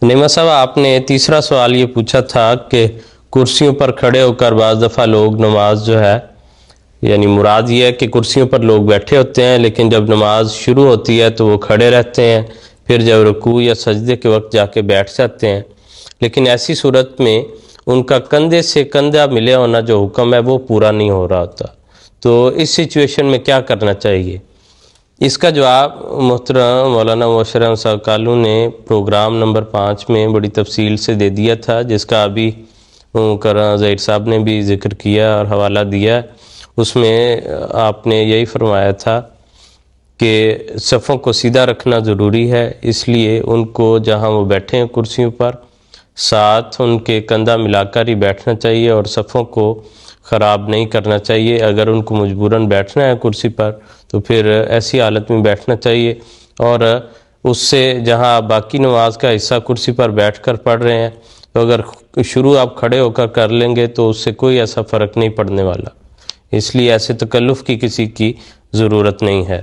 نیما صاحب، آپ نے تیسرا سوال یہ پوچھا تھا کہ کرسیوں پر کھڑے ہو کر بعض دفعہ لوگ نماز جو ہے، یعنی مراد یہ ہے کہ کرسیوں پر لوگ بیٹھے ہوتے ہیں لیکن جب نماز شروع ہوتی ہے تو وہ کھڑے رہتے ہیں، پھر جب رکوع یا سجدے کے وقت جا کے بیٹھ جاتے ہیں، لیکن ایسی صورت میں ان کا کندھے سے کندھا ملے ہونا جو حکم ہے وہ پورا نہیں ہو رہا ہوتا، تو اس سچویشن میں کیا کرنا چاہیے؟ اس کا جواب محترم مولانا مبشر احمد صاحب کالو نے پروگرام نمبر 5 میں بڑی تفصیل سے دے دیا تھا، جس کا ابھی ظہیر صاحب نے بھی ذکر کیا اور حوالہ دیا۔ اس میں آپ نے یہی فرمایا تھا کہ صفوں کو سیدھا رکھنا ضروری ہے، اس لیے ان کو جہاں وہ بیٹھے ہیں کرسیوں پر ساتھ ان کے کندھا ملا کر ہی بیٹھنا چاہیے اور صفوں کو خراب نہیں کرنا چاہیے۔ اگر ان کو مجبوراً بیٹھنا ہے کرسی پر تو پھر ایسی حالت میں بیٹھنا چاہیے، اور اس سے جہاں آپ باقی نماز کا حصہ کرسی پر بیٹھ کر پڑھ رہے ہیں تو اگر شروع آپ کھڑے ہو کر لیں گے تو اس سے کوئی ایسا فرق نہیں پڑنے والا، اس لیے ایسے تکلف کی کسی کی ضرورت نہیں ہے۔